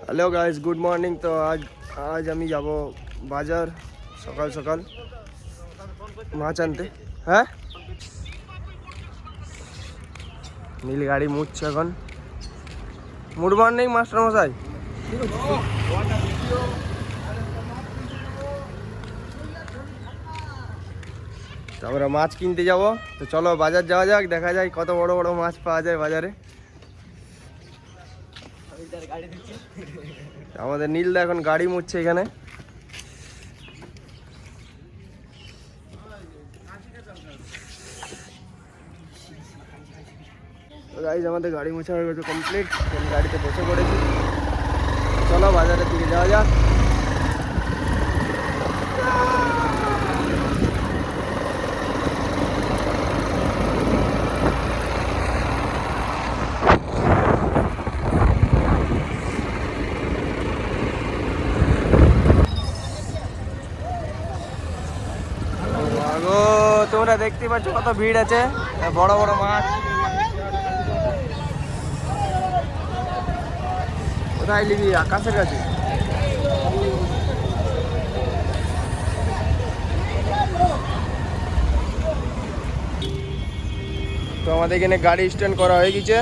Hello guys, good morning. তো আজ আমি যাব বাজার সকাল সকাল মাছ আনতে। হ্যাঁ, নীল গাড়ি মুছছে এখন। গুড মর্নিং মাস্টার মশাই। তো আমরা মাছ কিনতে যাব, তো চলো বাজার যাওয়া যাক, দেখা যায় কত বড় বড় মাছ পাওয়া যায় বাজারে। আমাদের নীলদা এখন গাড়ি মুছছে এখানে। গাইজ আমাদের গাড়ি মোছা হয়ে গেছে কমপ্লিট, গাড়িতে বসে পড়েছি। চলো বাজারের দিকে যাওয়া যাক। তোমরা দেখতে পাচ্ছ কত ভিড় আছে, বড় বড় মাছ। কোথায় নিবি? আকাশের কাছে। তো আমাদের এখানে গাড়ি স্ট্যান্ড করা হয়ে গেছে।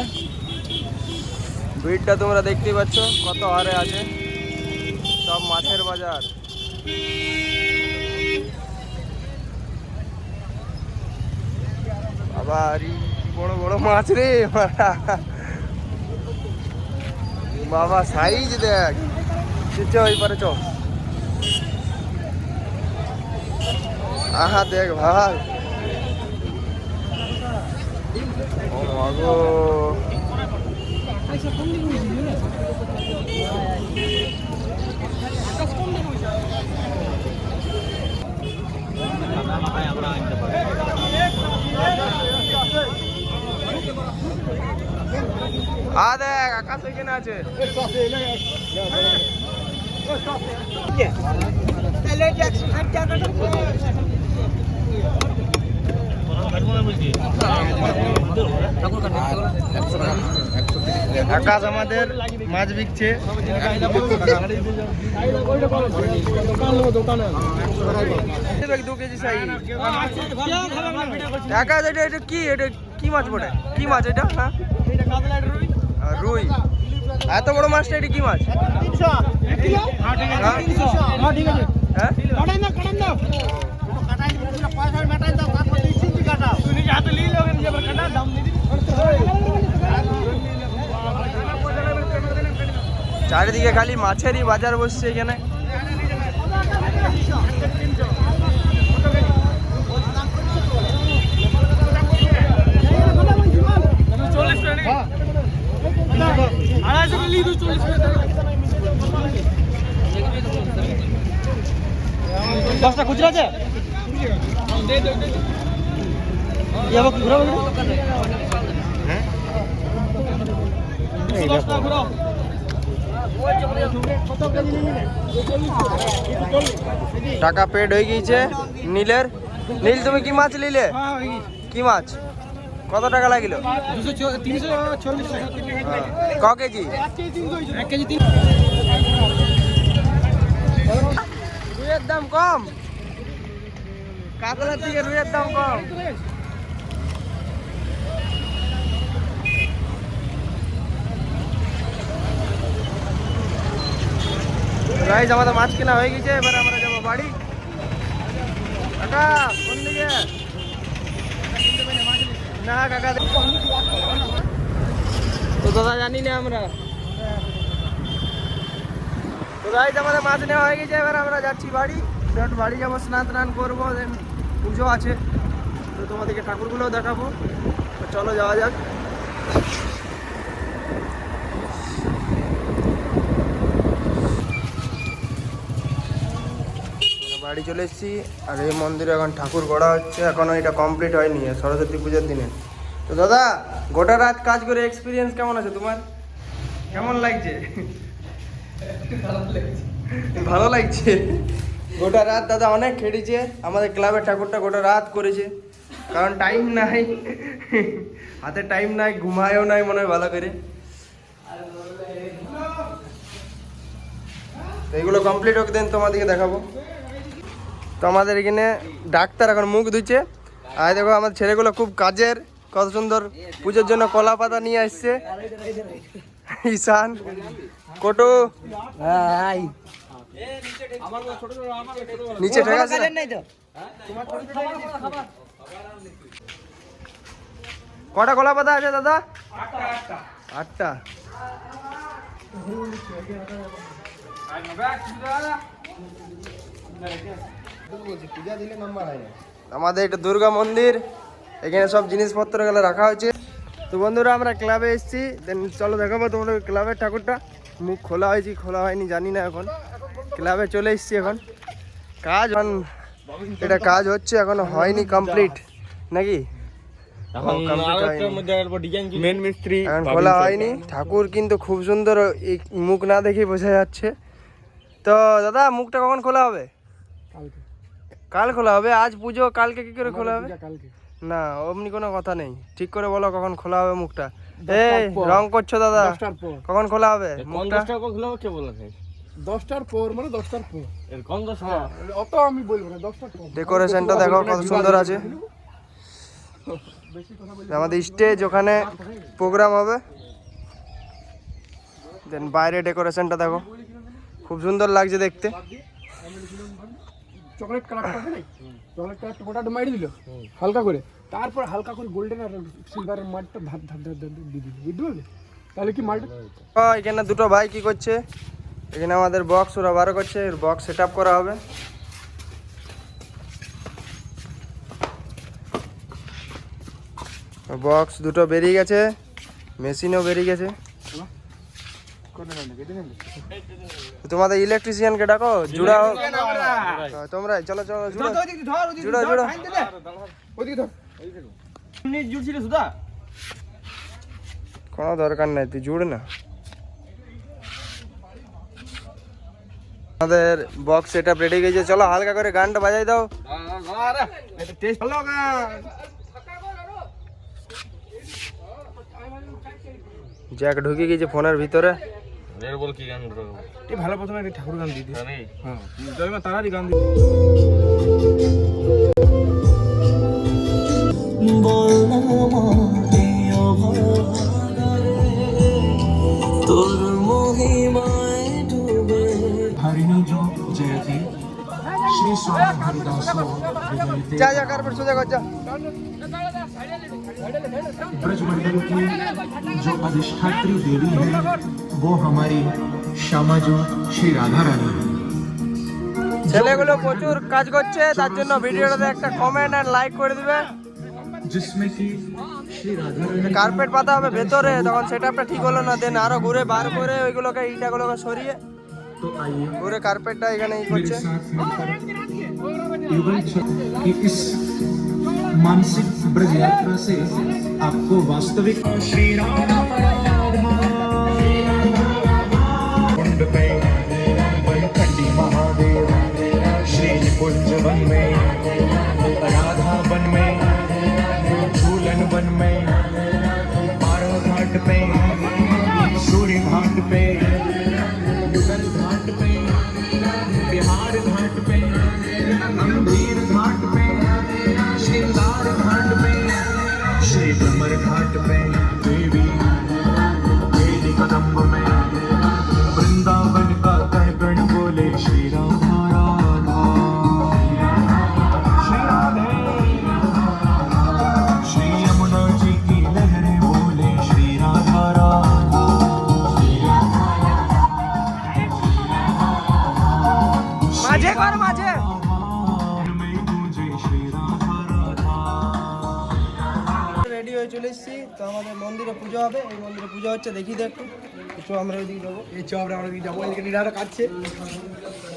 ভিড়টা তোমরা দেখতেই পাচ্ছ কত হারে আছে, সব মাছের বাজার। আবার বড় বড় মাছ রে বাবা, সাইজ দেখ। ওই পারে চ। আহা দেখ ভাই, ও মাগো। দেখ আকাশ এখানে আছে। আকাশ আমাদের মাছ বিকছে। 2 কেজি সাইজ। আকাশ এটা কি মাছ বটে? কি মাছ এটা? হ্যাঁ, রুই। এত বড় মাছটা এটা কি মাছ? চারিদিকে খালি মাছেরই বাজার বসছে এখানে। দশটা খুচরা আছে। টাকা পেড হয়ে গিয়েছে নীলের। নীল, তুমি কি মাছ নিলে? কি মাছ? কত টাকা লাগিল? 340। ক কেজি? 1 কেজি। রুইয়ের দাম কম, কাতলার থেকে রুইয়ের দাম কম। গাইস আমাদের মাছ কেনা হয়ে গেছে, এবার আমরা যাবো বাড়ি। কাকা কোন দিকে? না কাকা, তো দাদা জানি না আমরা। তো গাইস আমাদের মাছ নেওয়া হয়ে গেছে, এবার আমরা যাচ্ছি বাড়ি। বাড়ি যাবো, স্নান করবো, দেন পুজো আছে, তো তোমাদেরকে ঠাকুরগুলোও দেখাবো। তো চলো যাওয়া যাক। বাড়ি চলে এসেছি, আর এই মন্দিরে এখন ঠাকুর গড়া হচ্ছে, এখনো এটা কমপ্লিট হয়নি সরস্বতী পুজোর দিনে। তো দাদা, গোটা রাত কাজ করে এক্সপিরিয়েন্স কেমন আছে তোমার? কেমন লাগছে? ভালো লাগছে। গোটা রাত দাদা অনেক খেটেছে, আমাদের ক্লাবের ঠাকুরটা গোটা রাত করেছে, কারণ টাইম নাই, হাতে টাইম নাই, ঘুমায়ও নাই মনে হয় ভালো করে। তো এগুলো কমপ্লিট হোক দেন তোমাদেরকে দেখাবো। তো আমাদের এখানে ডাক্তার এখন মুখ ধুচ্ছে। আর দেখো আমার ছেলেগুলো খুব কাজের, কত সুন্দর পুজোর জন্য কলা পাতা নিয়ে আসছে। ঈশান, কোটু নিচে ঠিক আছে। কটা কলা পাতা আছে দাদা? 8টা। আমাদের এটা দুর্গা মন্দির, এখানে সব জিনিসপত্র গুলো রাখা হয়েছে। তো বন্ধুরা আমরা ক্লাবে এসেছি, দেন চলো দেখাবো তোমাদের ক্লাবের ঠাকুরটা। মুখ খোলা হয়েছে খোলা হয়নি জানি না, এখন ক্লাবে চলে এসেছি। এখন কাজ এটা কাজ হচ্ছে, এখনো হয়নি কমপ্লিট নাকি? এখন খোলা হয়নি। ঠাকুর কিন্তু খুব সুন্দর, এই মুখ না দেখে বোঝা যাচ্ছে। তো দাদা মুখটা কখন খোলা হবে? কাল খোলা হবে। আজ পুজো, কালকে কি করে খোলা হবে? না অমনি কোনো কথা নেই, ঠিক করে বলো কখন খোলা হবে মুখটা। এই রং করছো দাদা, কখন খোলা হবে মুখটা? 10টার পর, মানে 10টার পর। অত আমি বলবো না, 10টার পর। ডেকোরেশনটা দেখো কত সুন্দর আছে। আমাদের স্টেজ, ওখানে প্রোগ্রাম হবে। দেন বাইরে ডেকোরেশনটা দেখো, খুব সুন্দর লাগছে দেখতে। চকলেট কালারটা আছে না, চকলেট কালারটা গোটা মারি দিল হালকা করে, তারপর হালকা করে গোল্ডেন আর সিলভারের মালটা ধাপ ধাপ ধাপ ধাপ দিয়ে দিল, বুঝতে পারলে? তাহলে কি মালটা এখানে দুটো ভাই কি করছে, এখানে আমাদের বক্স ওরা বার করছে, বক্স সেট আপ করা হবে। বক্স দুটো বেরিয়ে গেছে, মেশিনও বেরিয়ে গেছে। তোমাদের ইলেকট্রিশিয়ানকে ডাকো, জুড়াও তোমরা। চলো চলো জুড়ো জুড়ো। কোনো দরকার নাই, তুই জুড়ে না। আমাদের বক্স সেটআপ রেডি হয়ে গেছে, চলো হালকা করে গানটা বাজাই দাও। জ্যাক ঢুকে গেছে ফোনের ভিতরে। ভালো, প্রথমে ঠাকুর গান দিয়ে দিস। হ্যাঁ, জয় মা তারারই গান দিয়ে। जा जा कारपेट सोजा कर जा। ब्रजमंडल की जो अधिष्ठात्री देवी है वो हमारी श्यामा जो श्री राधा रानी है। ছেলেগুলো প্রচুর কাজ করছে, তার জন্য ভিডিওটাতে একটা কমেন্ট আর লাইক করে দিবে। जिसमें कि श्री राधा रानी কার্পেট পাতা হবে ভেতরে, তখন সেটআপটা ঠিক হলো না, দেন আরো ঘুরে বার করে ওইগুলোকে ইটাগুলোকে সরিয়ে तो आइए ঘুরে কার্পেটটা এখানে ই मेरे করছে। साथ मिलकर युगल की इस मानसिक ब्रज यात्रा से आपको वास्तविक श्री राधा खंडी महादेव श्री कुंज वन में राधा वन में झूलन वन में पारो घाट पे सूर्य घाट पे युगल घाट पे बिहार घाट पे गंभीर घाट पे श्रृंगार घाट पे श्री भ्रमर घाट पे देवी देवी कदम्ब में वृंदावन का कह गण बोले श्री राधा राधा श्री राधे श्री यमुना जी की लहरें बोले श्री राधा राधा মাঝে কর মাঝে। में गूंजे श्री राधा राधा রেডি হয়ে চলে এসেছি। তো আমাদের মন্দিরে পুজো হবে, এই মন্দিরে পুজো হচ্ছে, দেখি তো একটু। কিছু আমরা ওইদিকে যাবো। এই চ আমরা দিকে যাবো, এদিকে নিরাটা কাটছে।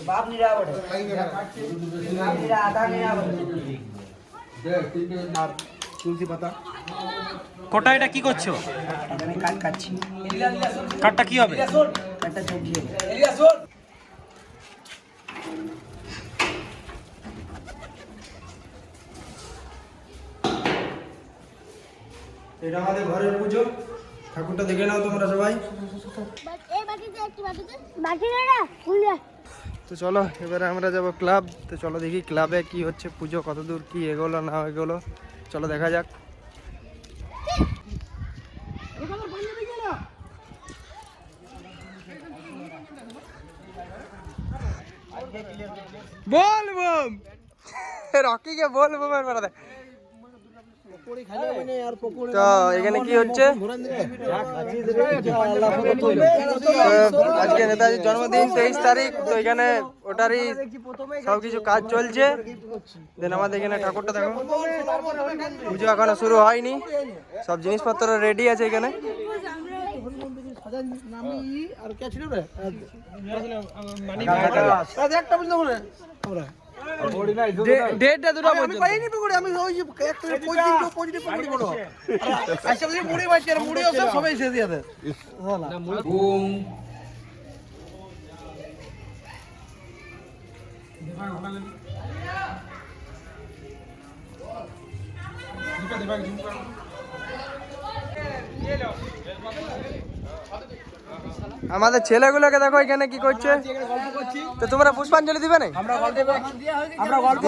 বাপ নিরা বড় আধা নিরা আর তুলসী পাতা। কোটা এটা কি করছো? আমি কাট কাটছি। কাটটা কি হবে? কাটটা সবজি হবে। এটা আমাদের ঘরের পুজো। ঠাকুরটা দেখে নাও তোমরা সবাই। তো চলো এবারে আমরা যাব ক্লাব। তো চলো দেখি ক্লাবে কি হচ্ছে, পুজো কতদূর কি এগোলো না এগোলো, চলো দেখা যাক। বল বম রকি কে বল বমের মারা। তো এখানে কি হচ্ছে, আজকে নেতাজির জন্মদিন 23 তারিখ। তো এখানে ওটারই সবকিছু কাজ চলছে। দেন আমাদের এখানে ঠাকুরটা দেখো, পুজো এখনো শুরু হয়নি, সব জিনিসপত্র রেডি আছে এখানে। ডেটটা দুটো আমি পাইনি পকড়ে, আমি ওই যে একটা পজিটিভ পকড়ি বড় আচ্ছা বলি মুড়ি মাছ আর মুড়ি সব সবাই শেষ দিয়ে দেয় না মুড়ি বুম আমাদের ছেলেগুলোকে দেখো এখানে কি করছে। তো তোমরা পুষ্পাঞ্জলি দিবে না? আমরা গল্প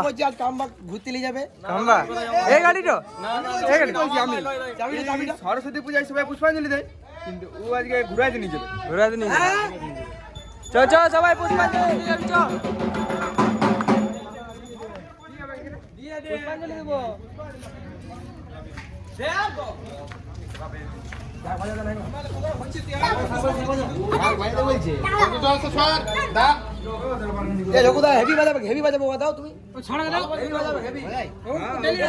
করছি, আজ কামবাক ঘুরতে নিয়ে যাবে। কামবাক এই গাড়িটা এই গাড়ি আমি সরস্বতী পূজায় সবাই পুষ্পাঞ্জলি দেয়, কিন্তু ও আজকে ঘুরাইতে নিয়ে যাবে। ঘুরাইতে নিয়ে যাবে, চল চল সবাই পুষ্পাঞ্জলি দিয়ে যাবি, চল পুষ্পাঞ্জলি দেব। হেভি বাজাবে, হেভি বাজাবো দাও তুমি, ছাড়া দাও হেভি বাজাবে, হেভি ডেলি